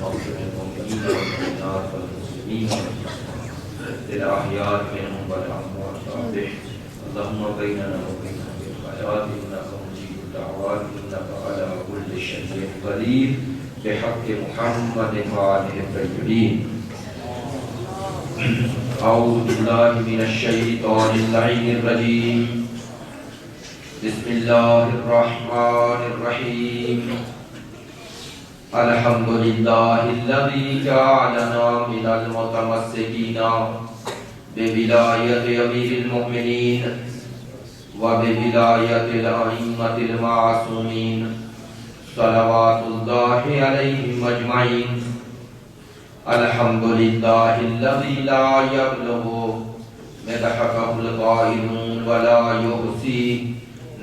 واغفر للمؤمنين والمؤمنات والمسلمين الأحياء منهم والأموات ربه اللهم بيننا وبينهم بالخيرات إنك مجيب الدعوات إنك على كل شيء قدير بحق محمد وآله الطيبين. أعوذ بالله من الشيطان اللعين الرجيم. بسم الله الرحمن الرحيم. الحمد لله الذي جعلنا من المتمسكين بولاية أمير المؤمنين وبولاية الأئمة المعصومين صلوات الله عليهم أجمعين. الحمد لله الذي لا يبلغ مدحه القائلون ولا يحصي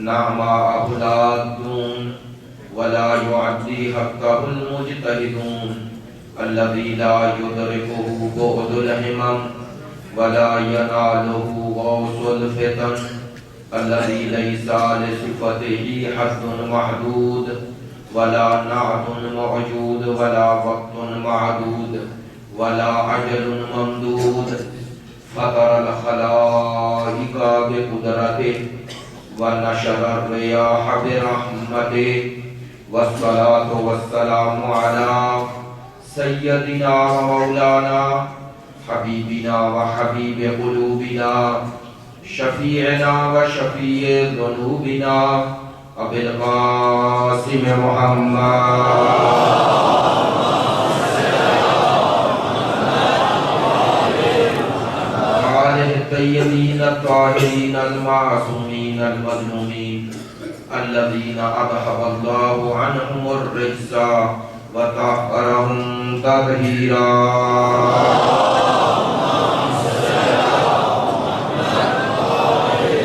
نعماءه العادون ولا يعدي حقه المجتهدون الذي لا يدركه بعد الهمم ولا يناله غوص الفتن الذي ليس لصفته حد محدود ولا نعت موجود ولا وقت معدود ولا عجل ممدود. فطر الخلائق بقدرته ونشر الرياح برحمته والصلاة والسلام على سيدنا ومولانا حبيبنا وحبيب قلوبنا شفيعنا وشفيع ذنوبنا أبي القاسم محمد وآله الطيبين الطاهرين المعصومين المظلومين الذين أذهب الله عنهم الرجس وطهرهم تطهيرا.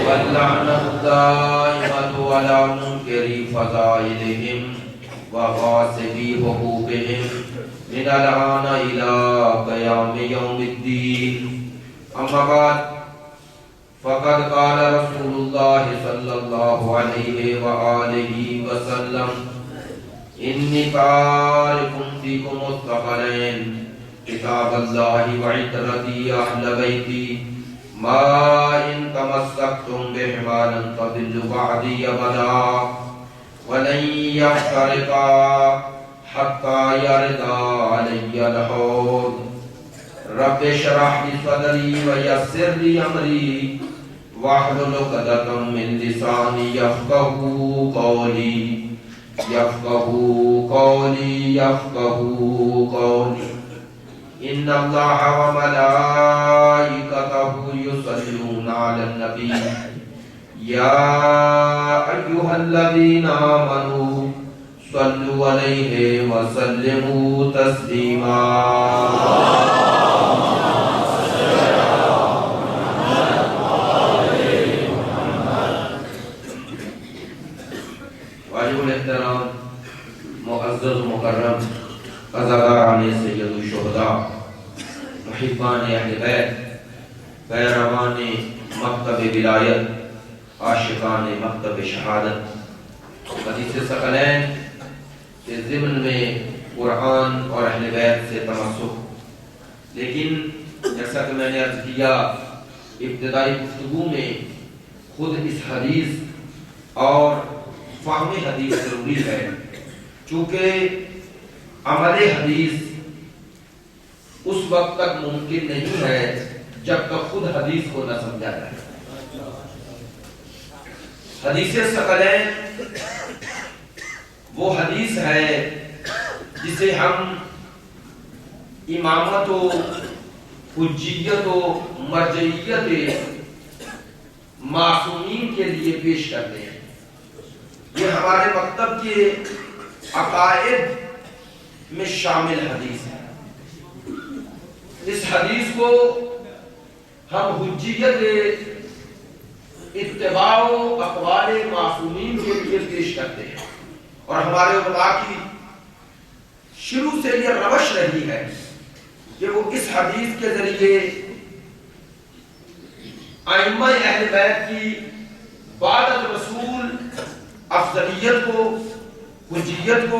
واللعنة الدائمة على منكر فضائلهم وغاصبي حقوقهم من الآن إلى قيام يوم الدين. أما بعد فقد قال رسول الله صلى الله عليه وآله وسلم إني تارك فيكم الثقلين كتاب الله وعترتي أهل بيتي ما إن تمسكتم بهما لن تضلوا بعدي أبدا ولن يفترقا حتى يرد علي الحوض. رب اشرح لي صدري ويسر لي أمري واحلل عقدة من لساني يفقهوا قولي إن الله وملائكته يصلون على النبي يا أيها الذين آمنوا صلوا عليه وسلموا تسليما. احترام معزز مکرم عزاداران سید الشہداء محبان اہل بیت پیروان مکتب ولایت عاشقان مکتب شہادت. حدیث ثقلین کے ضمن میں قرآن اور اہل بیت سے تمسک. لیکن جیسا کہ میں نے عرض کیا ابتدائی گفتگو میں خود اس حدیث اور فہم حدیث ضروری ہے چونکہ عمل حدیث اس وقت تک ممکن نہیں ہے جب تک خود حدیث کو نہ سمجھا جائے. حدیث ثقلین وہ حدیث ہے جسے ہم امامت و حجیت و مرجعیت معصومین کے لیے پیش کرتے ہیں. یہ ہمارے مکتب کے عقائد میں شامل حدیث ہے. اس حدیث کو ہم حجیت اتباع و اقوال معصومین کے لیے پیش کرتے ہیں اور ہمارے علماء کی شروع سے یہ روش رہی ہے کہ وہ اس حدیث کے ذریعے ائمہ اہل بیت کی بعد رسول افضلیت کو، حجیت کو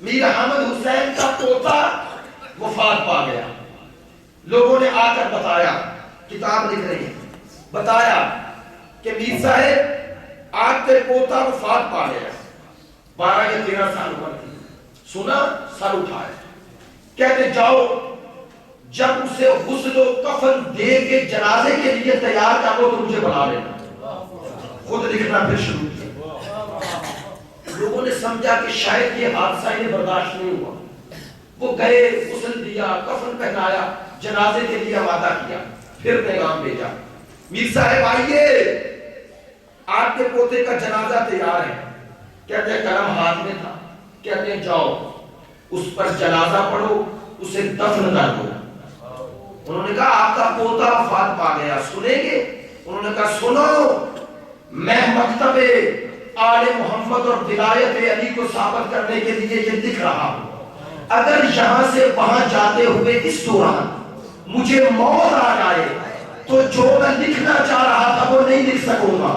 میر احمد حسین کا پوتا وفات پا گیا. لوگوں نے آ کر بتایا, کتاب لکھ رہی ہے, بتایا کہ میر صاحب آج کے پوتا وفات پا گیا. 12 یا 13 سال عمر تھی. سنا, سر اٹھائے, کہتے جاؤ جب اسے غسل و کفن دے کے جنازے کے لیے تیار کر لو تو مجھے بلا لینا. خود لکھنا پھر شروع کیا. لوگوں نے سمجھا کہ شاید یہ حادثہ انہیں برداشت نہیں ہوا. وہ گئے, غسل دیا, کفن پہنایا, جنازے کے لیے آمادہ کیا, پھر پیغام بھیجا, میر صاحب آئیے, آپ کے پوتے کا جنازہ تیار ہے. کہتے ہیں قلم ہاتھ میں تھا, کہتے ہیں جاؤ اس پر جنازہ پڑھو, اسے دفن کر دو. انہوں نے کہا آپ کا پوتا وفات پا گیا, سنیں گے؟ انہوں نے کہا سنو, میں مکتب آل محمد اور ولایت علی کو ثابت کرنے کے لیے یہ لکھ رہا ہوں. اگر یہاں سے وہاں جاتے ہوئے اس دوران مجھے موت آ جائے تو جو میں لکھنا چاہ رہا تھا وہ نہیں لکھ سکوں گا.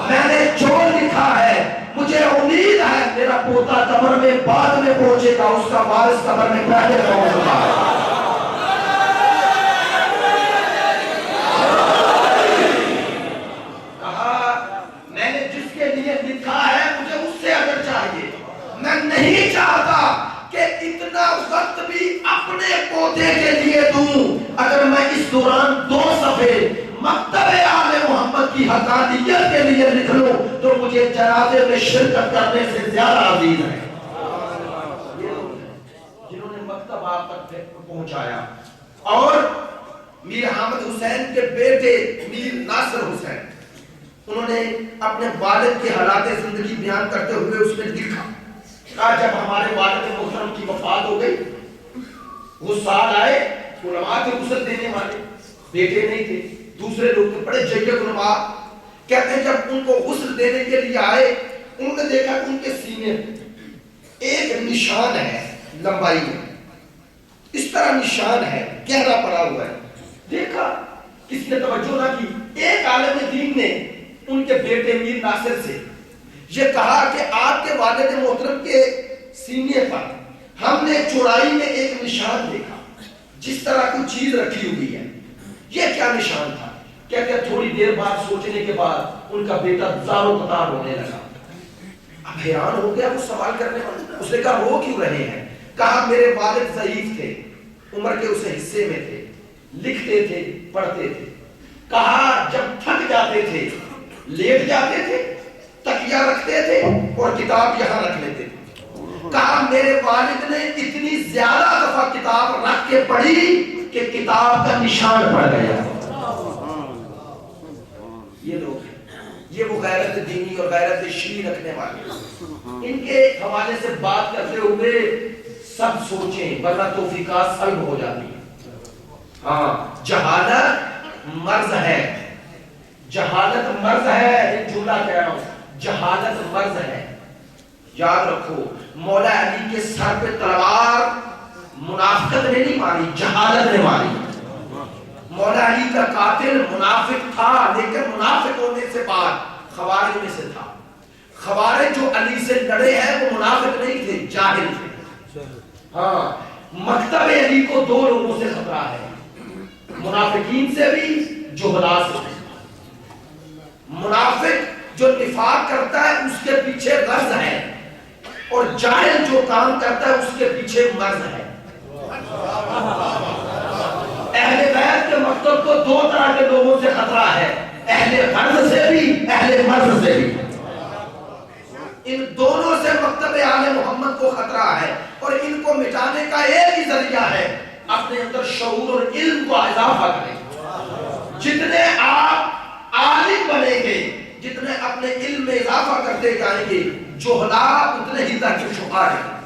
میں نے جو لکھا ہے مجھے امید ہے میرا پوتا قبر میں بعد میں پہنچے گا, اس کا وارث قبر میں پہلے پہنچ گا. نہیں چاہتا کہ اتنا وقت بھی اپنے پوتے کے لیے دوں. اگر میں اس دوران 2 صفحے مکتب آل محمد کی حقانیت کے لیے لکھ لوں تو مجھے جنازے میں شرکت کرنے سے زیادہ عزیز ہے. جنہوں نے مکتب آپ تک پہنچایا. اور میر احمد حسین کے بیٹے میر ناصر حسین, انہوں نے اپنے والد کے حالات زندگی بیان کرتے ہوئے اس میں لکھا, جب ہمارے والد محترم کی وفات ہو گئی, وہ سال آئے, علماء کے غسل دینے والے, بیٹے نہیں تھے, دوسرے لوگ تھے, بڑے جید علماء. کہتے ہیں جب ان کو غسل دینے کے لیے آئے, انہوں نے دیکھا کہ ان کے سینے ایک نشان ہے لمبائی میں, اس طرح نشان ہے, گہرا پڑا ہوا ہے. دیکھا, کسی نے توجہ نہ کی. ایک عالم دین نے ان کے بیٹے میر ناصر سے یہ کہا کہ آپ کے والد محترم کے سینے پر ہم نے چوڑائی میں ایک نشان دیکھا, جس طرح کوئی چیز رکھی ہوئی ہے, یہ کیا نشان تھا؟ کہتے ہیں تھوڑی دیر بعد سوچنے کے بعد ان کا بیٹا زاروں قطار رونے لگا. اب حیران ہو گیا وہ سوال کرنے والا. اس نے کہا رو کیوں رہے ہیں؟ کہا میرے والد ضعیف تھے, عمر کے اس حصے میں تھے, لکھتے تھے, پڑھتے تھے. کہا جب تھک جاتے تھے لیٹ جاتے تھے, تکیہ رکھتے تھے اور کتاب یہاں رکھ لیتے تھے. کہا میرے والد نے اتنی زیادہ دفعہ کتاب رکھ کے پڑھی کہ کتاب کا نشان پڑ گیا. یہ لوگ ہیں, یہ وہ غیرت دینی اور غیرت شرعی رکھنے والے. ان کے حوالے سے بات کرتے ہوئے سب سوچیں ورنہ توفیقات سلب ہو جاتی ہیں. ہاں, جہالت مرض ہے, جہالت مرض ہے. ایک جملہ کہہ رہا ہوں, جہالت مرض ہے. یاد رکھو, مولا علی کے سر پہ تلوار منافقت نے نہیں ماری, جہالت نے ماری. مولا علی کا قاتل منافق تھا, لیکن منافق ہونے سے بعد خوارج میں سے تھا. خوارج جو علی سے لڑے ہیں وہ منافق نہیں تھے, جاہل تھے. ہاں, مکتب علی کو 2 لوگوں سے خطرہ ہے, منافقین سے بھی, جہلا سے بھی. منافق جو نفاق کرتا ہے اس کے پیچھے غرض ہے, اور جاہل جو کام کرتا ہے اس کے پیچھے مرض ہے. اہل بیت کے مکتب کو 2 طرح کے لوگوں سے خطرہ ہے, اہل غرض سے بھی, اہل مرض سے بھی. ان دونوں سے مکتب آل محمد کو خطرہ ہے, اور ان کو مٹانے کا ایک ہی ذریعہ ہے, اپنے اندر شعور اور علم کو اضافہ کریں. جتنے آپ عالم بنیں گے, جتنے اپنے علم میں اضافہ کرتے جائیں گے, جہلا اتنے ہی تحت چھپا جائیں.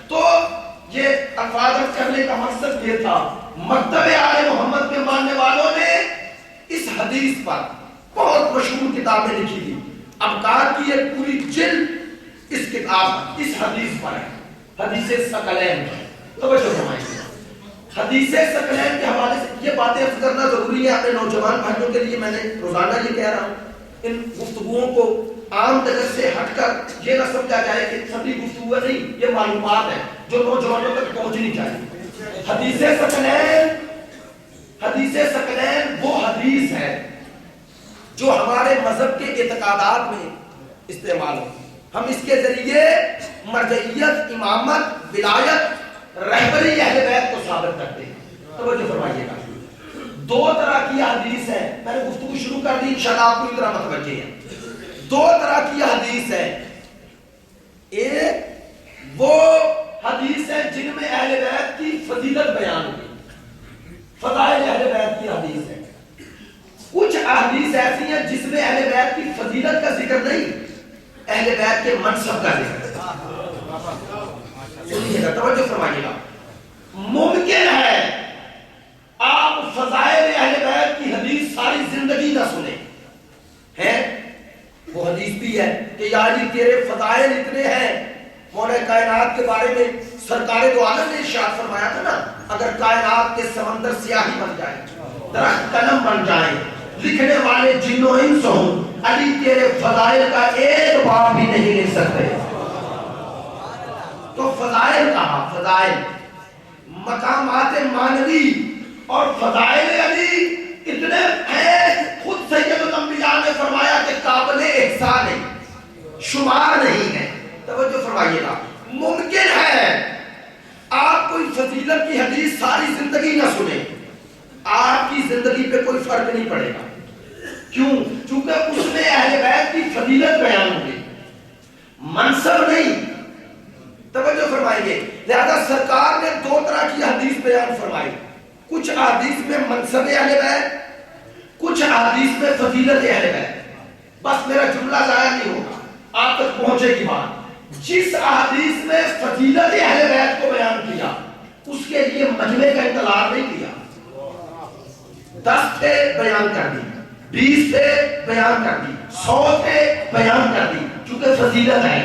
تو یہ الفاظ کرنے کا مقصد یہ تھا. مکتب آل محمد کے ماننے والوں نے اس حدیث پر بہت مشہور کتابیں لکھی تھی. ابکار کی ایک پوری جلد اس کتاب, اس حدیث پر ہے, حدیث ثقلین. توجہ فرمائیے, حدیث ثقلین کے حوالے سے یہ باتیں کرنا ضروری ہے اپنے نوجوان بھائیوں کے لیے. میں نے روزانہ یہ کہہ رہا ہوں, ان گفتگوؤں کو عام درس سے ہٹ کر یہ نہ سمجھا جائے کہ سبھی گفتگو نہیں، یہ معلومات ہے جو نوجوانوں تک پہنچنی چاہیے۔ حدیث ثقلین وہ حدیث ہے جو ہمارے مذہب کے اعتقادات میں استعمال ہو، ہم اس کے ذریعے مرجعیت، امامت، ولایت، رہبری اہل بیت کو ثابت کرتے ہیں۔ توجہ فرمائیے گا، دو طرح کی حدیث ہے، میں نے گفتگو شروع کر دی، انشاءاللہ آپ پوری طرح متوجہ ہیں۔ دو طرح کی حدیث ہے، ایک وہ حدیث ہے جن میں اہل بیت کی فضیلت بیان ہوئی، فضائل اہل بیت کی حدیث ہے۔ کچھ احادیث ایسی ہیں جس میں اہل بیت کی فضیلت کا ذکر نہیں، اہل بیت کے منصب کا ذکر ہے۔ سنیے گا، توجہ فرمائیے گا، ممکن ہے آپ فضائل اہل بیت کی حدیث ساری زندگی نہ سنیں، ہے وہ حدیث بھی ہے کہ یا علی تیرے فضائل اتنے ہیں، مولا کائنات کے بارے میں سرکار دو عالم نے ارشاد فرمایا تھا نا، اگر کائنات کے سمندر سیاہی بن جائے، درخت قلم بن جائے، لکھنے والے جن و انس ہوں، علی تیرے فضائل کا ایک باب بھی نہیں لکھ سکتے۔ تو فضائل کہا، فضائل مقامات معنوی اور فضائل علی اتنے ہیں، خود سید الانبیاء نے فرمایا کہ قابل احسان ہے، شمار نہیں ہے۔ توجہ فرمائیے گا، ممکن ہے آپ کوئی فضیلت کی حدیث ساری زندگی نہ سنیں، آپ کی زندگی پہ کوئی فرق نہیں پڑے گا، کیوں؟ چونکہ اس میں اہل بیت کی فضیلت بیان ہوگی، منصب نہیں۔ توجہ فرمائیے، لہذا سرکار نے دو طرح کی حدیث بیان فرمائی، کچھ احادیث میں منصب اہل بیت، کچھ احادیث میں فضیلت اہل بیت۔ بس میرا جملہ ضائع نہیں ہوگا، آپ تک پہنچے گی بات۔ جس احادیث میں فضیلت اہل بیت کو بیان کیا، اس کے لیے مجمع کا انتظار نہیں کیا، 10 تھے بیان کر دی، 20 تھے بیان کر دی، 100 تھے بیان کر دی، چونکہ فضیلت ہے،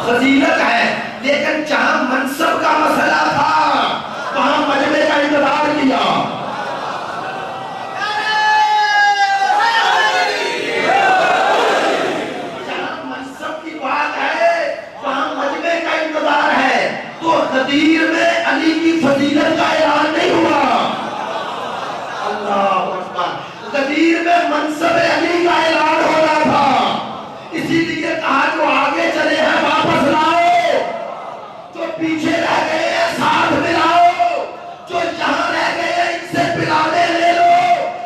فضیلت ہے۔ لیکن جہاں منصب کا مسئلہ تھا وہاں مجمع کا انتظار کیا۔ جہاں منصب کی بات ہے وہاں مجمع کا انتظار ہے۔ تو غدیر میں علی کی فضیلت کا اعلان نہیں ہوا، اللہ اکبر، غدیر میں منصب علی کا اعلان ہو رہا تھا، اسی لیے کہا جو آگے چلے ہیں واپس لاؤ، جو پیچھے رہ گئے ہیں ساتھ ملاؤ، جو یہاں رہ گئے ہیں ان سے پلانے لے لو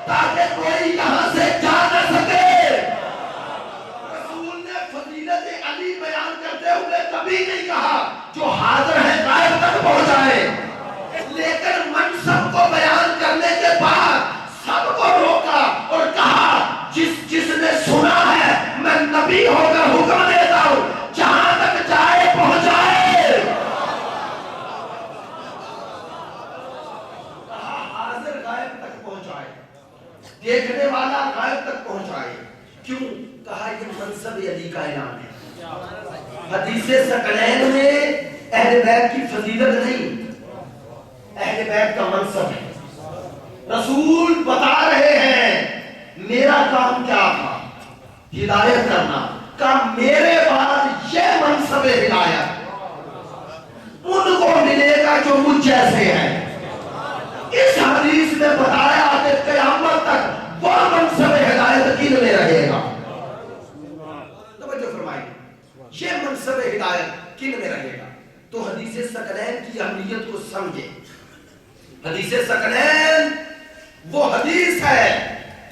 تاکہ کوئی یہاں سے جا نہ سکے۔ رسول نے فضیلت علی بیان کرتے ہوئے کبھی نہیں کہا جو حاضر ہے غائب تک پہنچائے، لیکن منصب کو بیان کرنے کے بعد سب کو روکا اور کہا جس نے سنا ہے میں نبی ہو کر حکم دیتا ہوں جہاں تک جائے پہنچائے۔ کہا حاضر غائب تک پہنچائے، دیکھنے والا غائب تک پہنچائے، کیوں؟ کہا یہ منصب علی کا اعلان ہے۔ حدیث ثقلین میں اہل بیت کی فضیلت نہیں، اہل بیت کا منصب ہے۔ رسول بتا رہے ہیں میرا کام کیا تھا، ہدایت کرنا، کہا میرے بعد یہ منصب ہدایت ان کو ملے گا جو مجھ جیسے ہیں۔ اس حدیث میں بتایا کہ قیامت تک وہ منصب ہدایت کن میں رہے گا۔ توجہ فرمائیے، یہ منصب ہدایت کن میں رہے گا؟ تو حدیث ثقلین کی اہمیت کو سمجھے۔ حدیث ثقلین وہ حدیث ہے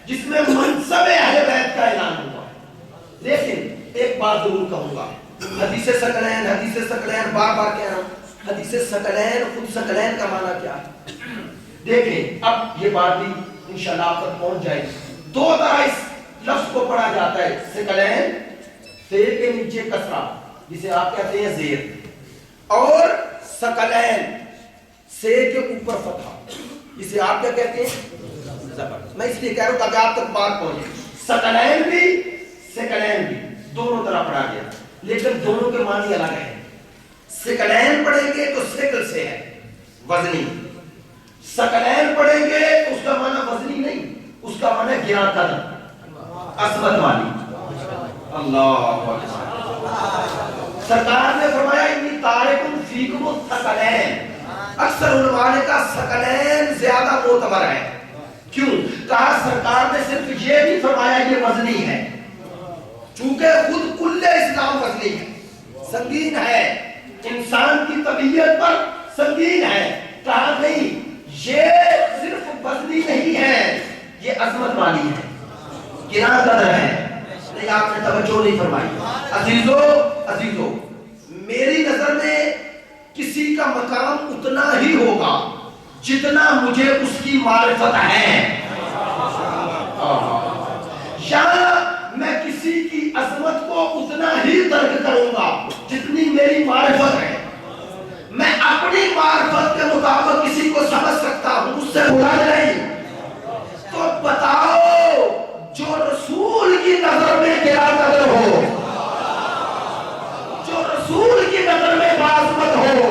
جس میں منصب اہل بیت کا اعلان ہوا۔ لیکن ایک بات ضرور کہوں گا، حدیث ثقلین بار بار کہہ رہا ہوں، حدیث ثقلین خود ثقلین کا معنی کیا ہے؟ دیکھیں اب یہ بات بھی انشاءاللہ آپ تک پہنچ جائے گی۔ دو طرح اس لفظ کو پڑھا جاتا ہے، ثقلین، فے کے نیچے کسرہ جسے آپ کہتے ہیں زیر، اور ثقلین سے کے اوپر فتحہ جسے آپ کیا کہتے ہیں زبر۔ میں اس لیے کہہ رہا ہوں تاکہ آپ تک بات پہنچے، ثقلین بھی ثقلین بھی دونوں طرح پڑھا گیا، لیکن دونوں کے معنی الگ ہیں۔ ثقلین پڑھیں گے تو ثقل سے ہے، وزنی، ثقلین پڑھیں گے اس کا معنی وزنی نہیں، اس کا معنی گراں قدم۔ عظمت والی. اللہ اکبر. سرکار نے فرمایا انی تارکن فیکم الثقلین. اکثر علماء نے کہا ثقلین زیادہ معتبر ہے. کیوں؟ کہا سرکار نے صرف یہ نہیں فرمایا یہ وزنی ہے، چونکہ خود کل اسلام وزنی ہے، سنگین ہے، انسان کی طبیعت پر سنگین ہے. کہا نہیں، یہ صرف وزنی نہیں ہے، یہ عظمت والی ہے، گراں قدر ہے. نہیں، آپ نے توجہ نہیں فرمائی. عزیزو، میری نظر میں کسی کا مقام اتنا ہی ہوگا جتنا مجھے اس کی معرفت ہے. یا میں کسی کی عظمت کو اتنا ہی ترک کروں گا جتنی میری معرفت ہے. میں اپنی معرفت کے مطابق کسی کو سمجھ سکتا ہوں، اس سے بلند نہیں. تو بتاؤ جو رسول کی نظر میں گراں قدر ہو، جو رسول کی نظر میں باعظمت ہو،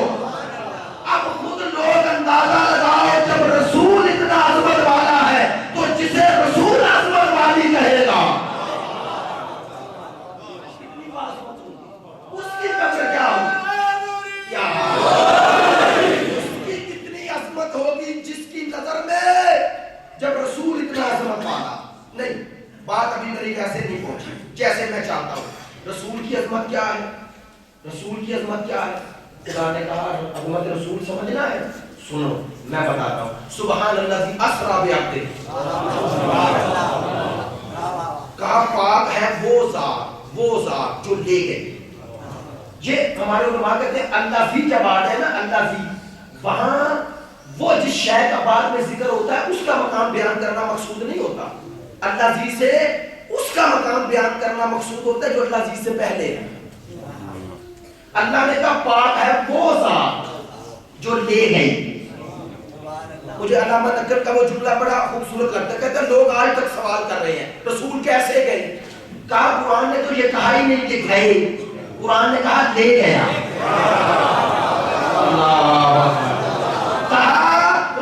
اب خود لوگ اندازہ لگاؤ جب رسول اتنا عظمت والا ہے تو جسے رسول عظمت والی کہے گا اس کی قدر کیا ہوگی؟ اس کی کتنی عظمت ہوگی جس کی نظر میں جب رسول اتنا عظمت والا. نہیں، بات ابھی میری ایسے نہیں پہنچی جیسے میں چاہتا ہوں. رسول کی عظمت کیا ہے؟ رسول کی عظمت کیا ہے؟ خدا نے کہا عظمت رسول سمجھنا ہے، سنو میں بتاتا ہوں. سبحان الذی اسری بعبدہ. کہا پاک ہے وہ ذات جو لے گئی. یہ ہمارے علماء کہتے ہیں اللہ فی جب آتا ہے نا، اللہ فی، وہاں وہ جس شے کا بعد میں ذکر ہوتا ہے اس کا مقام بیان کرنا مقصود نہیں ہوتا. اللہ زی سے اس کا مقام بیان کرنا مقصود ہوتا ہے جو اللہ زی سے پہلے ہے. اللہ نے کہا پاک ہے وہ ذات جو لے گئی. مجھے علامہ نقل کا وہ جملہ بڑا خوبصورت لگتا ہے. کہتے ہیں لوگ آج تک سوال کر رہے ہیں رسول کیسے گئے. کہا قرآن نے تو یہ کہا ہی نہیں کہ گئے، قرآن نے کہا لے گیا. کہا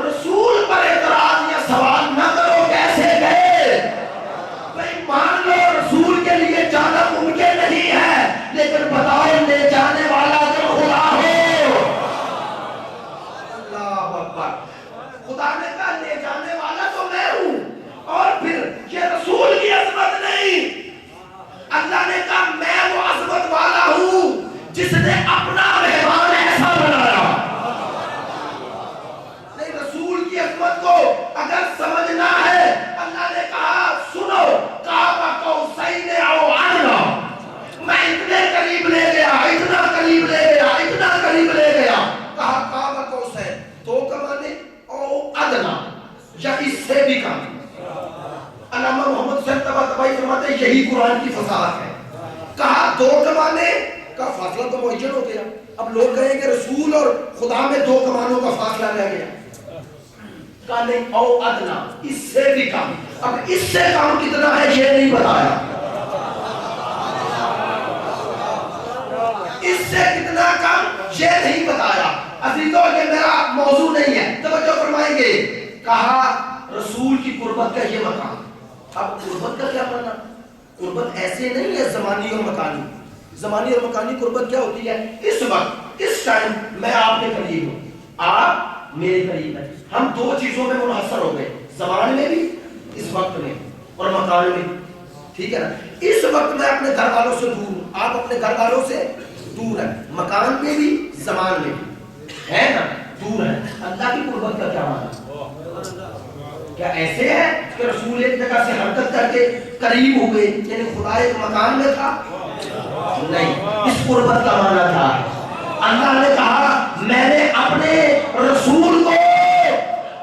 رسول پر اعتراض یا سوال نہ کرو کیسے گئے. بھئی مان لو رسول کے لیے جانا ممکن نہیں ہے، لیکن بتاؤ لے جانے والا اگر خدا ہو. اللہ اکبر. خدا نے کہا لے جانے والا تو میں ہوں، اور پھر یہ رسول کی عظمت نہیں. اللہ نے کہا میں وہ عظمت والا ہوں جس نے اپنا مہمان ایسا بنایا. نہیں، رسول کی عظمت کو اگر سمجھنا ہے اللہ نے کہا سنو کعبہ قوسین او ادنی. میں اتنے قریب لے گیا، اتنا قریب لے گیا، اتنا قریب لے گیا. کہا کعبہ قوسین، دو کمانے او ادنی، یا اس سے بھی کم. علامہ محمد حسین طباطبائی فرماتے ہیں یہی قرآن کی فصاحت ہے. کہا دو کمانے کا فاصلہ تو معین ہو گیا. اب لوگ کہیں کہ رسول اور خدا میں دو کمانوں کا فاصلہ رہ گیا. کہا نہیں، او ادنی، اس سے بھی کم. اب اس سے کم کتنا ہے یہ نہیں بتایا، اس سے کتنا کم یہ نہیں بتایا. عزیزوں یہ میرا موضوع نہیں ہے، توجہ فرمائیں گے. کہا رسول کی قربت کا یہ مقام. اب قربت کا کیا مانا؟ قربت ایسے نہیں ہے زمانی اور مکانی. زمانی اور مکانی قربت کیا ہوتی ہے؟ اس وقت اس ٹائم میں آپ کے قریب ہوں، آپ میرے قریب ہیں، ہم دو چیزوں میں منحصر ہو گئے، زمان میں بھی اس وقت میں اور مکان میں. ٹھیک ہے نا؟ اس وقت میں اپنے گھر والوں سے دور ہوں، آپ اپنے گھر والوں سے دور ہیں، مکان میں بھی زمان میں بھی ہے نا، دور ہے. اللہ کی قربت کا کیا مانا؟ کیا ایسے ہے کہ رسول ایک جگہ سے حرکت کر کے قریب ہوئے، یعنی خدا ایک مکان میں تھا؟ نہیں، اس قربت کا مانا تھا اللہ نے کہا میں نے اپنے رسول کو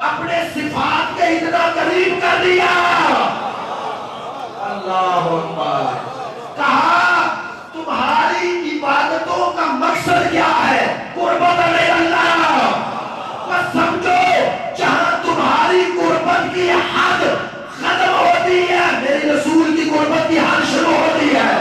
اپنے صفات کے اتنا قریب کر دیا. اللہ اکبر. کہا تمہاری عبادتوں کا مقصد کیا ہے؟ قربت اللہ. بس سمجھو جہاں تمہاری قربت کی حد ختم ہوتی ہے میری رسول کی قربت کی حد شروع ہوتی ہے.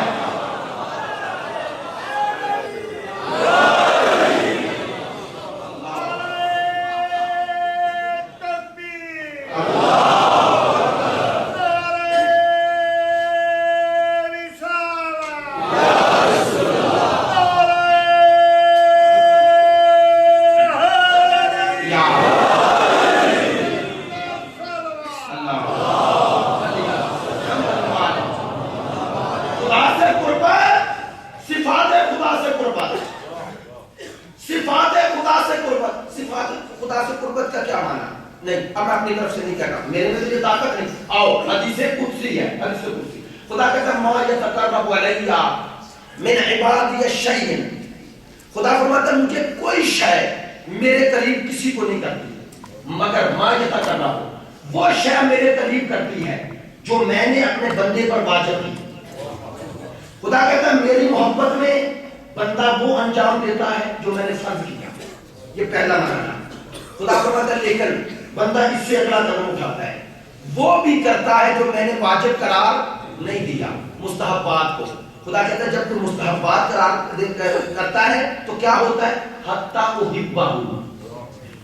محبت کا کیا معنی؟ نہیں، اب میں اپنی طرف سے نہیں کہہ رہا، میرے میں تو یہ طاقت نہیں. آؤ حدیث قدسی ہے، حدیث قدسی خدا کہتا ہے ما یتقرب علی من عبادی الشیء، خدا فرماتا ہے مجھے کوئی شے میرے قریب کسی کو نہیں کرتی مگر ما یتقرب، وہ شے میرے قریب کرتی ہے جو میں نے اپنے بندے پر واجب کی. خدا کہتا ہے میری محبت میں بندہ وہ انجام دیتا ہے جو میں نے فرض کیا. یہ پہلا مرحلہ. خدا فرماتا ہے لیکن بندہ اس سے اگلا قدم اٹھاتا ہے، وہ بھی کرتا ہے جو میں نے واجب قرار نہیں دیا، مستحبات کو. خدا کہتا ہے جب تو مستحبات قرار کرتا ہے تو کیا ہوتا ہے؟ حتی احبہ،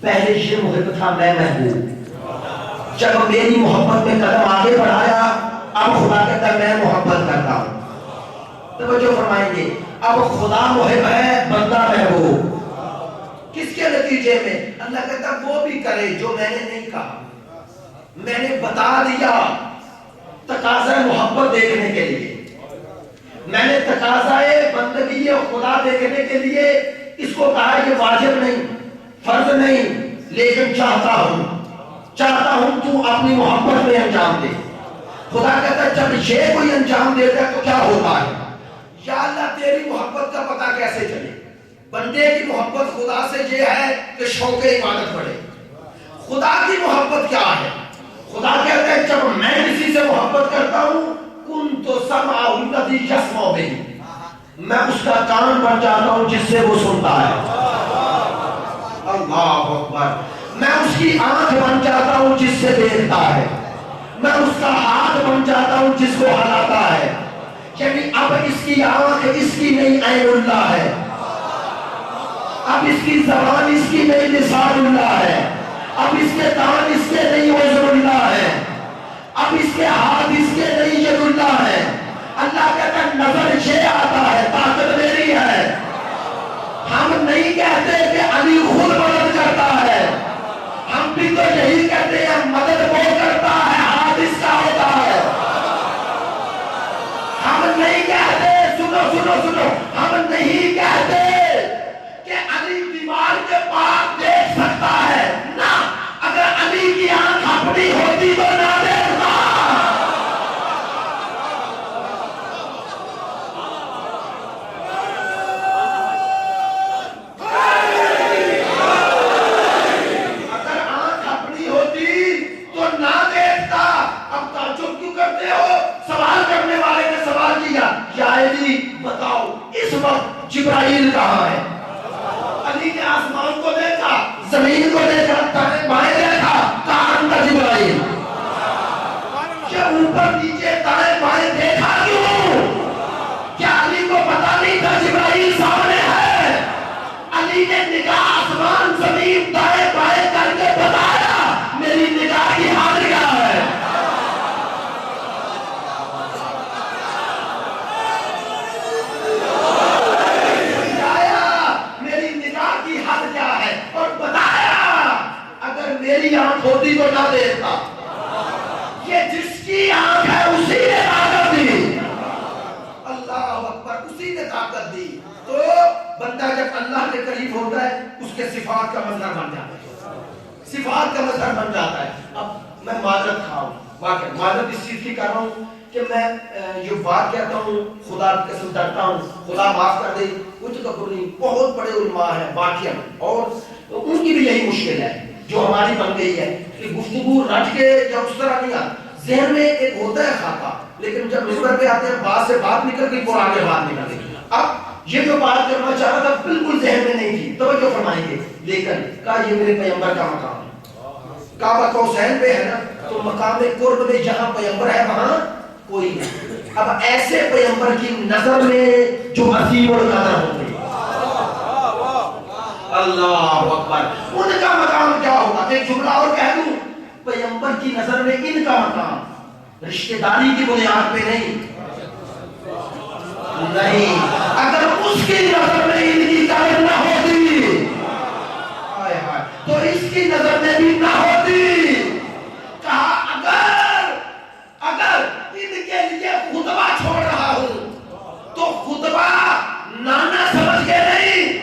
پہلے یہ محب تھا میں محبوب، جب میری محبت میں قدم آگے بڑھایا اب خدا کہتا ہے میں محبت کرتا ہوں. توجہ فرمائیں گے، اب خدا محب ہے بندہ محبوب. کس کے نتیجے میں؟ اللہ کہتا ہے وہ بھی کرے جو میں نے نہیں کہا، میں نے بتا دیا. تقاضا محبت دیکھنے کے لیے، میں نے تقاضا بندگی خدا دیکھنے کے لیے اس کو کہا یہ واجب نہیں، فرض نہیں، لیکن چاہتا ہوں تو اپنی محبت میں انجام دے. خدا کہتا ہے جب یہ کوئی انجام دیتا ہے تو کیا ہوتا ہے؟ یا اللہ تیری محبت کا پتہ کیسے چلے؟ بندے کی محبت خدا سے یہ ہے کہ شوق عبادت بڑھے. خدا کی محبت کیا ہے؟ خدا کہتا ہے جب میں کسی سے محبت کرتا ہوں کنت سمعہ الذی یسمع بہ، میں اس کا کان بن جاتا ہوں جس سے وہ سنتا ہے. اللہ اکبر. میں اس کی آنکھ بن جاتا ہوں جس سے دیکھتا ہے، میں اس کا ہاتھ بن جاتا ہوں جس کو ہلاتا ہے. یعنی اب اس کی آنکھ اس کی نہیں عین اللہ ہے، اب اس کی زبان اس کی نہیں لسان اللہ ہے، اب اس کے کان اس کے نہیں وزن اللہ ہے، اب اس کے ہاتھ اس کے نہیں ید اللہ ہے. اللہ کہتا ہے نظر یہ آتا ہے طاقت میری ہے. ہم نہیں کہتے کہ علی خود مدد کرتا ہے، ہم بھی تو یہی کہتے ہیں مدد وہ کرتا ہے ہاتھ اس کا ہوتا ہے. ہم نہیں کہتے، سنو ہم نہیں کہتے کہ علی دیوار کے پاس دیکھ سکتا ہے، نہ، اگر علی کی آنکھ اپنی ہوتی تو نہ دیکھتا. اگر آنکھ اپنی ہوتی تو نہ دیکھتا. اب تعجب کیوں کرتے ہو؟ سوال کرنے والے نے سوال کیا، یا علی بتاؤ اس وقت جبرائیل کہاں ہے؟ علی نے آسمان کو دیکھا، زمین کو دیکھا، دائیں بائیں دیکھا، کہاں تھا جبرائیل؟ کیا اوپر نیچے دائیں بائیں دیکھا کیوں؟ کیا علی کو پتا نہیں تھا جبرائیل سامنے ہے؟ علی نے نگاہ آسمان زمین دائیں بائیں کر کے بتایا میری نگاہ کی حد کیا ہے. میری آنکھ ہوتی تو نہ دیکھتا. یہ جس کی آنکھ ہے اسی نے طاقت دی. اللہ اکبر. اسی نے طاقت دی. تو بندہ جب اللہ کے قریب ہوتا ہے اس کے صفات کا مظہر بن جاتا ہے، صفات کا مظہر بن جاتا ہے. اب میں معذرت کھاؤں، واقعہ معذرت اس چیز کی کر رہا ہوں کہ میں یہ بات کہتا ہوں خدا کی قسم ڈرتا ہوں خدا معاف کر دے. کچھ کبر نہیں، بہت بڑے علماء ہیں واقعہ، اور ان کی بھی یہی مشکل ہے جو ہماری بن گئی ہے کہ گفتگو رٹ کے یا اس طرح نہیں آتی. ذہن میں ایک ہوتا ہے خاکہ، لیکن جب ممبر پہ آتے ہیں بات سے بات نکل گئی اور آگے بات نکل گئی. اب یہ جو بات کرنا چاہ رہا تھا بالکل ذہن میں نہیں تھی، توجہ فرمائیں گے. لیکن کہا یہ میرے پیغمبر کا مقام ہے، کعبہ قوسین پہ ہے نا، تو مقام قرب میں جہاں پیغمبر ہے وہاں کوئی نہیں. اب ایسے پیغمبر کی نظر میں جو عظیم القدر ہوتے ہیں، اللہ اکبر، ان کا مقام کیا ہوگا؟ ایک جملہ اور کہہ دوں، پیغمبر کی نظر میں ان کا مقام رشتہ داری کی بنیاد پہ نہیں، اگر اس کی نظر میں ان کی قدر نہ ہوتی تو اس کی نظر میں بھی نہ ہوتی. کہا اگر ان کے لیے خطبہ چھوڑ رہا ہوں تو خطبہ نانا سمجھ کے نہیں،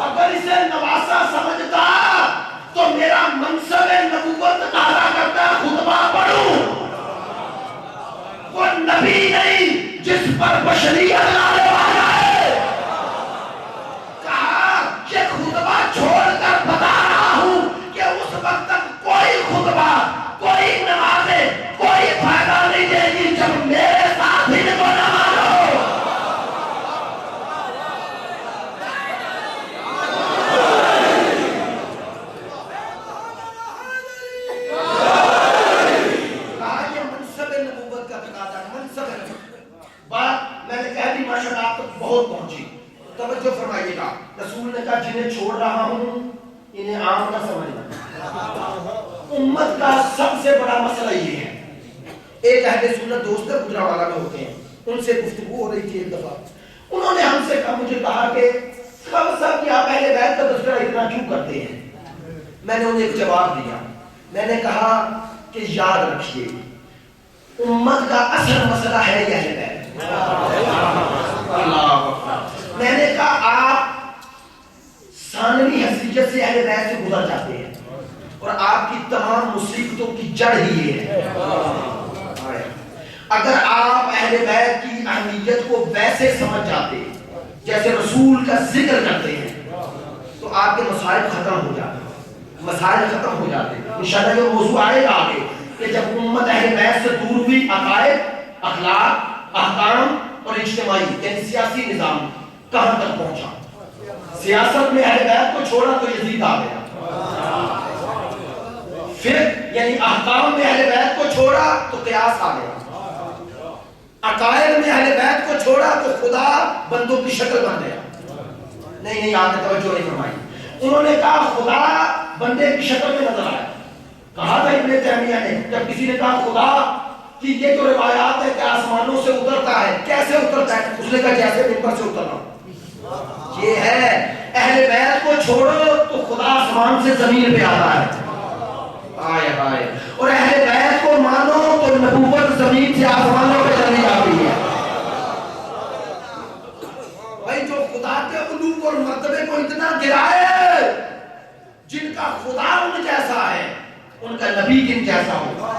اگر اسے نواسا سمجھتا تو تک بہت پہنچی. توجہ فرمائیے گا, رسول نے کہا جنہیں چھوڑ رہا ہوں انہیں عام نہ سمجھنا. امت کا سب سے بڑا مسئلہ یہ ہے. ایک اہل سنت دوست گجرانوالہ میں ہوتے ہیں, ان سے گفتگو ہو رہی تھی ایک دفعہ. انہوں نے ہم سے مجھے کہا کہ صاحب کہ آپ اہل بیت کا تذکرہ اتنا کیوں کرتے ہیں. میں نے انہیں ایک جواب دیا. میں نے کہا کہ یاد رکھیے امت کا اصل مسئلہ ہے یہ اہل بیت. میں نے کہا آپ ثانوی حیثیت سے اہل بیت سے گزر جاتے ہیں اور آپ کی تمام مصیبتوں کی جڑ ہی یہ ہے. اگر آپ اہل بیت کی اہمیت کو ویسے سمجھ جاتے جیسے رسول کا ذکر کرتے ہیں تو آپ کے مسائل ختم ہو جاتے, مسائل ختم ہو جاتے. انشاءاللہ یہ موضوع آئے گا آگے کہ جب امت اہل بیت سے دور ہوئی, عقائد, اخلاق, احکام اور اجتماعی یعنی سیاسی نظام کہاں تک پہنچا. سیاست میں اہل بیت کو چھوڑا تو یزید آ گیا. پھر یعنی احکام میں اہل بیت کو چھوڑا تو قیاس آ گیا. عقائد میں اہل بیت کو چھوڑا تو خدا بندوں کی شکل بن گیا. نہیں آپ نے توجہ نہیں فرمائی. انہوں نے کہا خدا بندے کی شکل میں نظر آیا. کہا تھا ابن تیمیہ نے جب کسی نے کہا خدا کی یہ جو روایات ہے کہ آسمانوں سے اترتا ہے, کیسے اترتا ہے؟ اس نے کہا جیسے منبر سے اترنا. یہ ہے اہل بیت کو چھوڑو تو خدا آسمان سے زمین پہ آتا ہے. اور اہل بیت کو مانو تو نبوت زمین سے آسمانوں پہ چلی جاتی ہے. بھائی جو خدا کے علوم اور مرتبے کو اتنا گرائے, جن کا خدا ان جیسا ہے ان کا نبی کن جیسا ہوگا.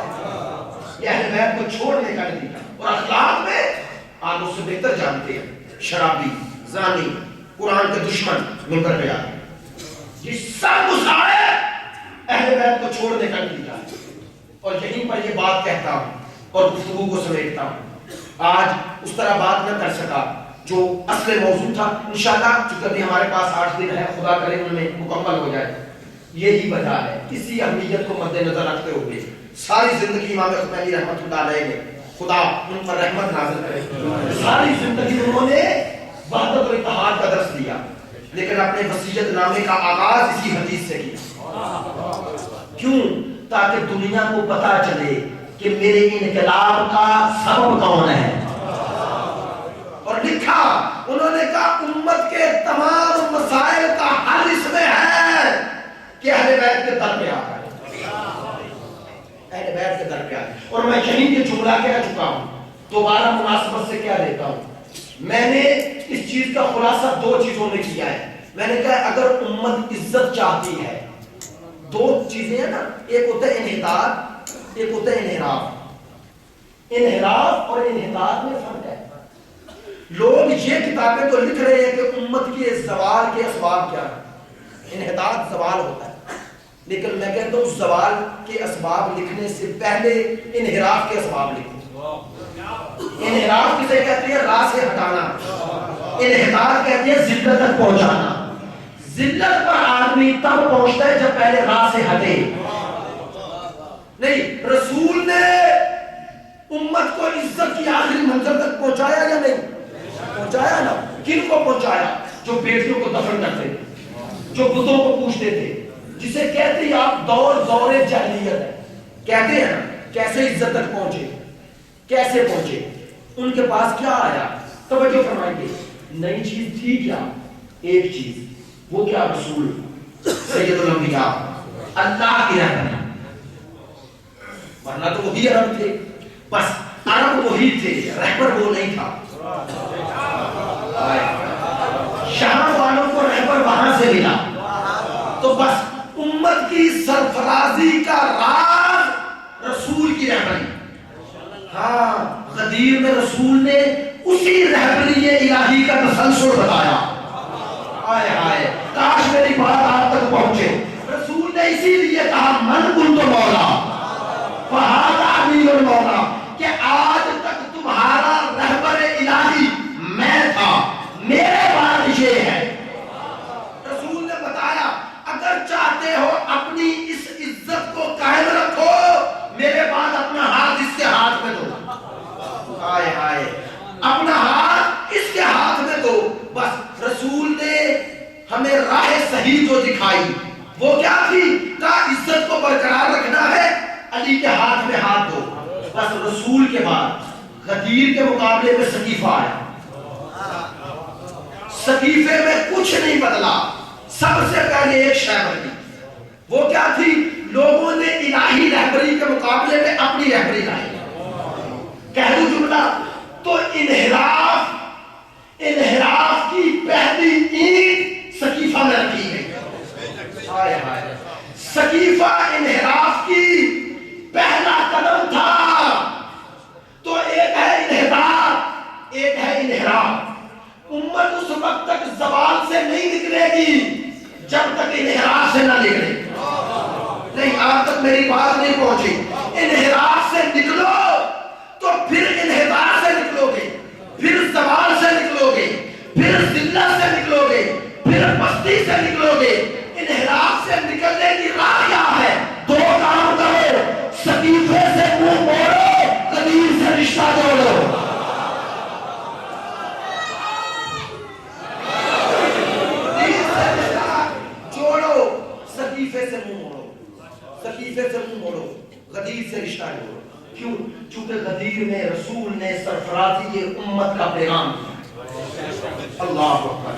یہ اہل بیت کو چھوڑنے کا نتیجہ. اور اخلاق میں آپ اس سے بہتر جانتے ہیں, شرابی, زانی, قرآن کے دشمن منبر پہ آتے. یہ سب مسائل اہل بیت کو چھوڑنے کا نتیجہ ہے. اور یہیں پر یہ بات کہتا ہوں اور گفتگو کو سمیٹتا ہوں. آج اس طرح بات نہ کر سکا جو اصل موضوع تھا. انشاءاللہ چونکہ ابھی ہمارے پاس 8 دن ہے, خدا کرے ان میں مکمل ہو جائے. یہی وجہ ہے. اسی اہمیت کو مد نظر رکھتے ہوئے ساری زندگی امام خمینی رحمۃ اللہ علیہ نے, خدا ان پر رحمت نازل کرے, ساری زندگی انہوں نے وحدت و اتحاد کا درس دیا, لیکن اپنے وصیت نامے کا آغاز اسی حدیث سے کیا. کیوں؟ تاکہ دنیا کو پتا چلے کہ میرے انقلاب کا سبب کون ہے. اور لکھا انہوں نے کہا امت کے تمام مسائل کا حل اس میں ہے کہ اہل بیت کے در پہ آتا ہے. اہل بیت کے در پہ آتا ہے. اور میں یہیں یہ جملہ کہہ چکا ہوں, دوبارہ مناسبت سے کیا دیتا ہوں. میں نے اس چیز کا خلاصہ 2 چیزوں میں کیا ہے. میں نے کہا اگر امت عزت چاہتی ہے, 2 چیزیں ہیں نا, ایک ہوتا ہے انحطاط, ایک ہوتا ہے انحراف. انحراف اور انحطاط میں فرق ہے. لوگ یہ کتابیں تو لکھ رہے ہیں کہ امت کے زوال کے اسباب کیا ہیں. انحطاط زوال ہوتا ہے, لیکن میں کہتا ہوں زوال کے اسباب لکھنے سے پہلے انحراف کے اسباب لکھو. انحراف کسے کہتے ہیں؟ راہ سے ہٹانا. انحطاط کہتے ہیں ذلت تک پہنچانا. ذلت پر آدمی تب پہنچتا ہے جب پہلے راہ سے ہٹے. نہیں, رسول نے امت کو عزت کی آخری منزل تک پہنچایا یا نہیں؟ پہنچایا نا. کن کو پہنچایا؟ جو بیٹیوں کو دفن کرتے تھے, جو بتوں کو پوچھتے تھے, جسے کہتے ہیں آپ دور جاہلیت ہے. کہتے ہیں نا کیسے عزت تک پہنچے, کیسے پہنچے, ان کے پاس کیا آیا؟ توجہ فرمائیے. نئی چیز تھی کیا؟ ایک چیز, وہ کیا؟ رسول سید الانبیاء, اللہ کی رحمت. ورنہ تو وہی عرب تھے, بس عرب وہی تھے, رہبر وہ نہیں تھا. شام والوں کو رہبر وہاں سے ملا. تو بس امت کی سرفرازی کا راز رسول کی رہبری. ہاں, غدیر میں رسول نے اسی رہبری الہی کا تسلسل بتایا. آئے آئے, کاش میری بات آپ تک پہنچے. رسول نے اسی لیے کہا من کنت مولا فہذا امین المولا, کہ آج تک تمہارا رہبر الہی میں تھا, میرے بعد یہ ہے. رسول نے بتایا اگر چاہتے ہو اپنی اس عزت کو قائم رکھو, میرے بعد اپنا ہاتھ اس کے ہاتھ میں دو. آئے آئے, اپنا ہاتھ اس کے ہاتھ میں ہمیں راہ صحیح جو دکھائی وہ کیا تھی؟ کہا عزت کو برقرار رکھنا ہے علی کے ہاتھ میں ہاتھ دو. بس رسول کے بعد غدیر کے مقابلے میں سقیفہ آیا. سقیفے میں کچھ نہیں بدلا. سب سے پہلے ایک شے بدلی. وہ کیا تھی؟ لوگوں نے الہی رہبری کے مقابلے میں اپنی رہبری لائی. کہہ دوں جملہ تو انحراف کی پہلی اینٹ سقیفہ میں رکھی گئی. سقیفہ انحراف کی پہلا قدم تھا. تو ایک ہے انحراف، ایک ہے انحراف. امت اس وقت تک زوال سے نہیں نکلے گی جب تک انحراف سے نہ نکلے. نہیں، آپ تک میری بات نہیں پہنچی. انحراف سے نکلو تو پھر انحطاط سے نکلو گے، پھر زوال سے نکلو گے، پھر ذلت سے نکلو گے، پھر پستی سے نکلو گے. انحراف سے نکلنے کی راہ کیا ہے؟ دو کام کرو. سقیفے سے منہ موڑو، غدیر سے رشتہ جوڑو. سقیفے سے منہ موڑو، سقیفے سے منہ موڑو، غدیر سے رشتہ جوڑو. کیوں؟ چونکہ غدیر میں رسول نے سرفرازی امت کا پیغام دیا. اللہ اکبر.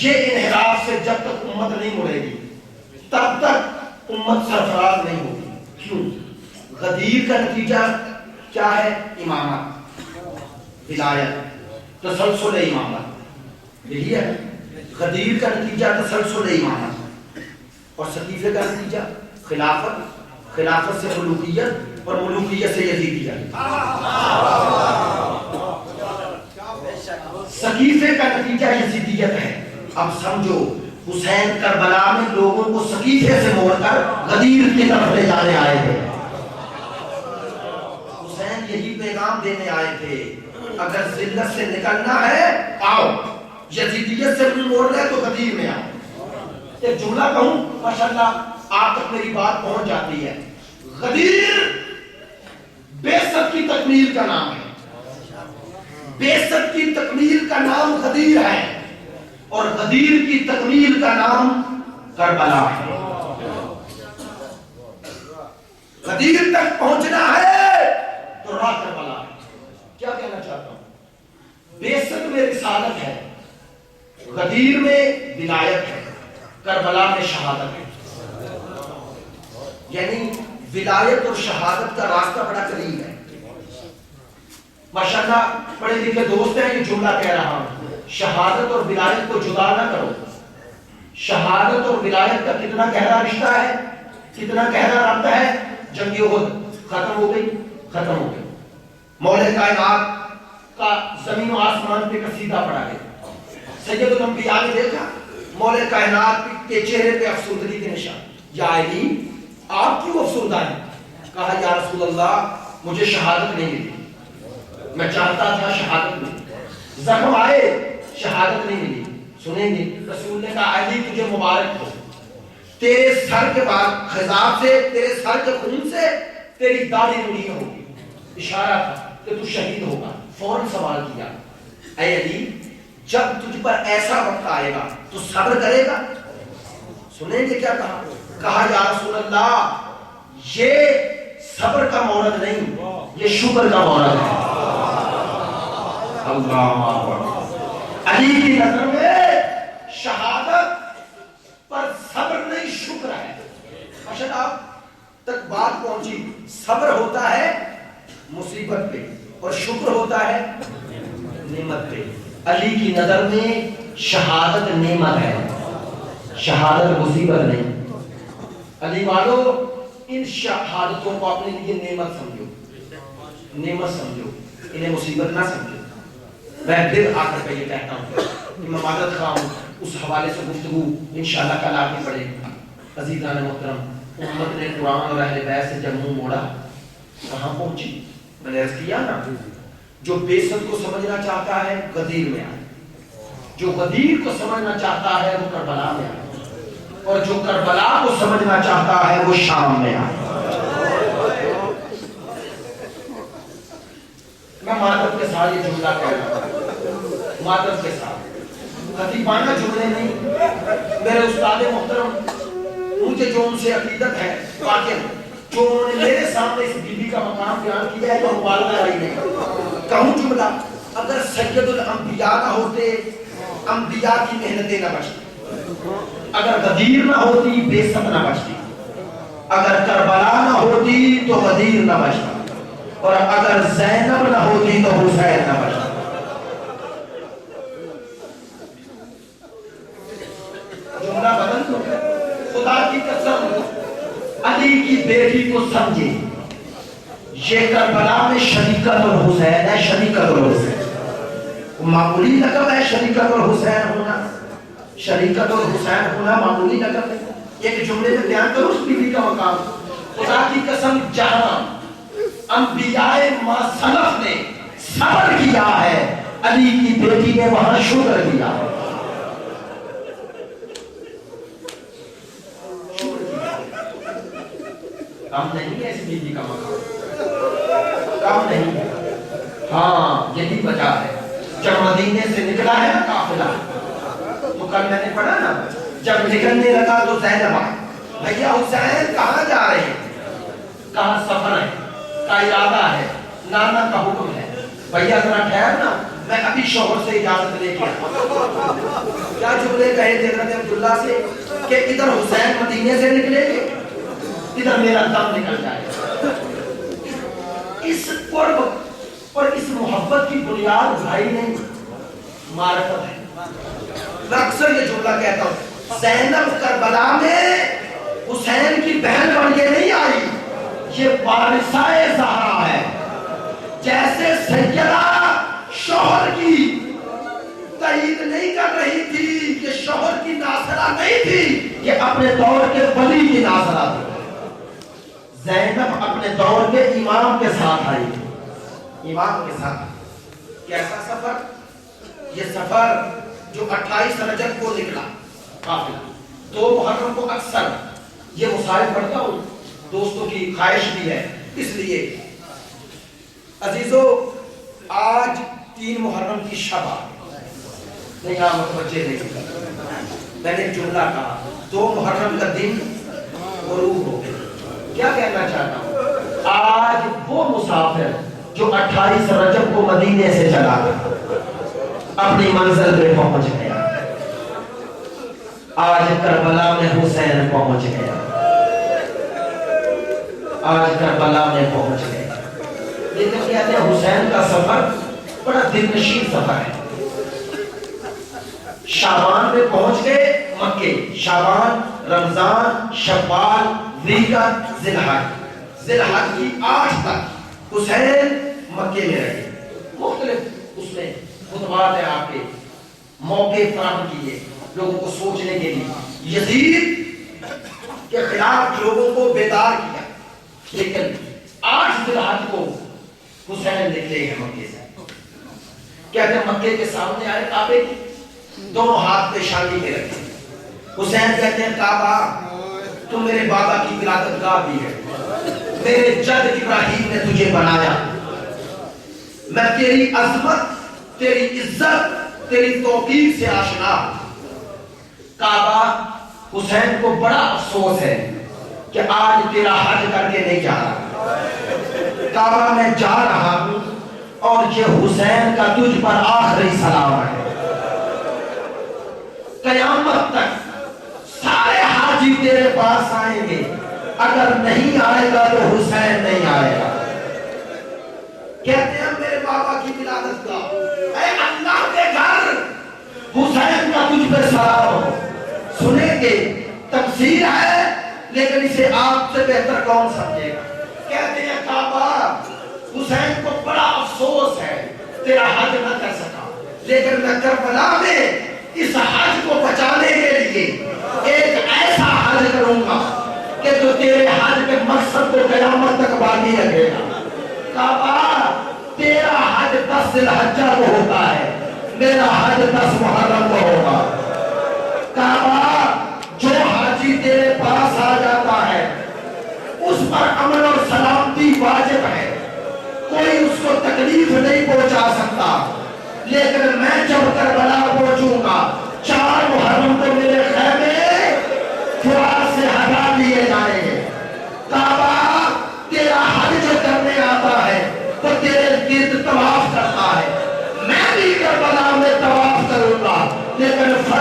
یہ انحراف سے جب تک امت نہیں مڑے گی تب تک امت سرفراز نہیں ہوگی. کیوں؟ غدیر کا نتیجہ کیا ہے؟ امامت، ولایت، تسلسل امامت. یہی ہے غدیر کا نتیجہ، تسلسل امامت. اور سقیفے کا نتیجہ خلافت، خلافت سے ملوکیت، اور ملوکیت سے یزیدیت. سقیفے کا نتیجہ یزیدیت ہے. اب سمجھو حسین کربلا میں لوگوں کو سقیفے سے موڑ کر غدیر کی طرف لے جانے آئے تھے. حسین یہی پیغام دینے آئے تھے، اگر ذلت سے نکلنا ہے آؤ، یزیدیت سے منہ موڑ رہے تو غدیر میں آؤ. ایک جملہ کہوں ماشاءاللہ آپ تک میری بات پہنچ جاتی ہے. غدیر بیست کی تکمیل کا نام ہے. بیست کی تکمیل کا نام غدیر ہے، اور غدیر کی تکمیل کا نام کربلا ہے. غدیر تک پہنچنا ہے تو راہ کربلا ہے. کیا کہنا چاہتا ہوں؟ بیست میں رسالت ہے، غدیر میں ولایت ہے، کربلا میں شہادت ہے. یعنی ولایت اور شہادت کا راستہ بڑا قریب ہے. ماشاءاللہ پڑھے لکھے دوست ہیں، یہ جملہ کہہ رہا ہوں، شہادت اور ولایت کو جدا نہ کرو. شہادت اور ولایت کا کتنا گہرا رشتہ ہے، کتنا گہرا ربط ہے. جنگ احد ختم ہو گئی، ختم ہو گئی. مولا کائنات کا زمین و آسمان پہ قصیدہ پڑھا گیا. سید الانبیاء نے دیکھا مولا کائنات کے چہرے پہ افسردگی کے نشان. یا علی آپ کیوں افسردہ ہیں؟ کہا یا رسول اللہ مجھے شہادت نہیں ملی، میں چاہتا تھا شہادت ملی. زخم آئے، شہادت نہیں ملی. سنیں گے رسول نے کہا علی تجھے مبارک ہو، تیرے سر کے بعد خضاب سے، تیرے سر کے خون سے تیری داڑھی روڑی ہوگی. اشارہ تھا کہ تو شہید ہوگا. فوراً سوال کیا اے علی جب تجھ پر ایسا وقت آئے گا تو صبر کرے گا؟ سنیں گے کیا کہا. کہا یا رسول اللہ یہ صبر کا مورد نہیں، یہ شکر کا مورد ہے. اللہ علی کی نظر میں شہادت پر صبر نہیں شکر ہے. اشد آپ تک بات پہنچی. صبر ہوتا ہے مصیبت پہ اور شکر ہوتا ہے نعمت پہ. علی کی نظر میں شہادت نعمت ہے، شہادت مصیبت نہیں. علی والو ان شہادتوں کو اپنے لیے نعمت سمجھو، نعمت سمجھو، انہیں مصیبت نہ سمجھو. میں پھر آ کر یہ کہتا ہوں امام عادت خواہوں اس حوالے سے گفتگو انشاءاللہ کل آگے پڑے گی. عزیزان محترم، امت نے قرآن اور اہل بیت سے جب منہ موڑا کہاں پہنچی؟ میں نے عرض کیا نا، جو بیست کو سمجھنا چاہتا ہے غدیر میں آئے، جو غدیر کو سمجھنا چاہتا ہے وہ کربلا میں آئے، اور جو کربلا کو سمجھنا چاہتا ہے وہ شام میں آئے. میں مادت کے ساتھ یہ جملہ کہہ رہا ہوں، مادت کے ساتھ خطیبانہ جملے نہیں. میرے استاد محترم مجھے جو ان سے عقیدت ہے واقعی جو انہوں نے میرے سامنے اس بی بی کا مقام بیان کیا ہے تو مبالغہ ہی نہیں کہوں جملہ اگر سید الانبیاء نہ ہوتے انبیاء کی محنتیں نہ بچتی اگر غدیر نہ ہوتی بے ست نہ بچتی اگر کربلا نہ ہوتی تو غدیر نہ بچتا اور اگر زینب نہ ہوتی تو حسین نہ بچتا جملہ بدل دو خدا کی قسم علی کی بیٹی کو سمجھے یہ کربلا میں شریکت الحسین ہے شریکت الحسین معمولی لقب ہے شریکت الحسین ہونا شریکت الحسین ہونا معمولی لقب ہے ایک جملے میں بیان کرو اس بیوی کا مقام خدا کی قسم جہاں انبیاء ما سلف نے صبر کیا ہے علی کی بیٹی نے وہاں شکر کیا ہے کم نہیں ہے اس بیوی کا مقام کم نہیں ہے ہاں یہی وجہ ہے جب مدینے سے نکلا ہے نا قافلہ تو کل میں نے پڑھا نا جب نکلنے لگا تو زینب آئی بھیا حسین کہاں جا رہے ہیں کہاں سفر ہے کا ارادہ ہے نانا کا حکم ہے بھیا ذرا ٹھہر نا میں ابھی شوہر سے اجازت لے کے کیا جملے کہے تھے حضرت عبداللہ سے کہ ادھر حسین مدینے سے نکلے گے ادھر میرا دم نکل جائے اس قرب اور اس محبت کی بنیاد بھائی نہیں معرفت ہے میں اکثر یہ جملہ کہتا ہوں زینب کربلا میں حسین کی بہن بن کے نہیں آئی یہ وارثہ زہرا ہے جیسے سیدہ شوہر کی تائید نہیں کر رہی تھی کہ شوہر کی ناصرہ نہیں تھی یہ اپنے دور کے ولی کی ناصرہ تھی زینب اپنے دور کے امام کے ساتھ آئی امام کے ساتھ کیسا سفر یہ سفر جو 28 رجب کو نکلا قافلہ 2 محرم کو اکثر یہ مسائل پڑھتا ہوں دوستوں کی خواہش بھی ہے اس لیے عزیزو آج 3 محرم کی شب نہیں آپ متوجہ نہیں میں نے جملہ کہا 2 محرم کا دن غروب ہو گیا کیا کہنا چاہتا ہوں آج وہ مسافر جو 28 رجب کو مدینے سے چلا اپنی منزل پہ پہنچ گیا آج کربلا میں حسین پہنچ گیا آج کربلا میں پہنچ گیا لیکن کہتے ہیں حسین کا سفر بڑا دل نشین سفر ہے شعبان میں پہنچ گئے مکے شعبان رمضان شوال ذیقعدہ ذوالحج کی 8 تک حسین مکے میں رہے مختلف اس میں خطبات ہیں آپ کے موقع فراہم کیے لوگوں کو سوچنے کے لیے یزید کے خلاف لوگوں کو بیدار کیا لیکن 8 ذوالحج کو حسین نکلے ہیں مکے سے کہتے ہیں مکے کے سامنے آئے کعبے کی دونوں ہاتھ پیشانی میں رکھے حسین کہتے ہیں کعبہ تو میرے بابا کی ولادت گاہ بھی ہے میرے جد ابراہیم نے تجھے بنایا میں تیری عظمت تیری عزت تیری توقیر سے آشنا کعبہ حسین کو بڑا افسوس ہے کہ آج تیرا حج کر کے نہیں جا رہا کعبہ میں جا رہا ہوں اور یہ حسین کا تجھ پر آخری سلام ہے قیامت تک سارے حاجی تیرے پاس آئیں گے اگر نہیں آئے گا تو حسین نہیں آئے گا کہتے ہیں میرے بابا کی ولادت کا اے اللہ کے گھر حسین کا تجھ پہ سلام ہو سنیں گے تفسیر ہے لیکن اسے آپ سے بہتر کون سمجھے گا کہتے ہیں کعبہ حسین کو بڑا افسوس ہے تیرا حج نہ کر سکا لیکن میں کربلا میں اس حج کو بچانے کے لیے ایک ایسا حج کروں گا کہ تو تیرے حج کے مقصد کو قیامت تک باقی رکھے گا کعبہ تیرا حج 10 ذوالحجہ کو ہوتا ہے میرا حج 10 محرم کو ہوگا کعبہ جو حاجی تیرے پاس آ جاتا ہے اس پر امن اور سلامتی واجب ہے کوئی اس کو تکلیف نہیں پہنچا سکتا لیکن میں جب کربلا پہنچوں گا 4 محرم کو میرے خیمے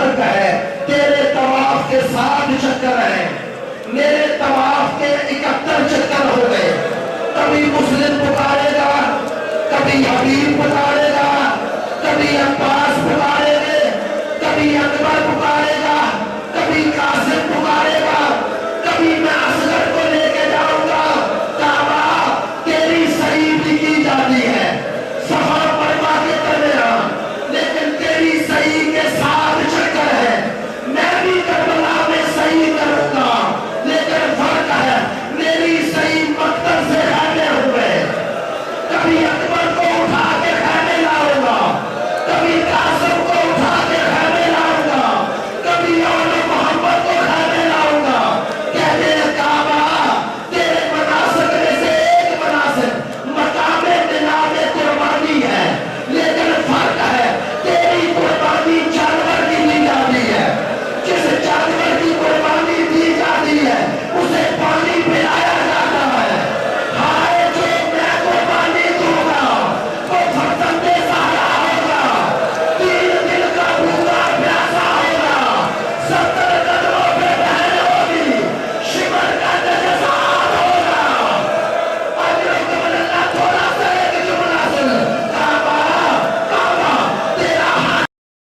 فرق ہے، تیرے طواف کے 7 چکر ہیں، میرے طواف کے 71 چکر ہو گئے۔ کبھی مسلم پکارے گا، کبھی حبیب پکارے گا، کبھی عباس پکارے گے، کبھی اکبر پکارے گا، کبھی قاسم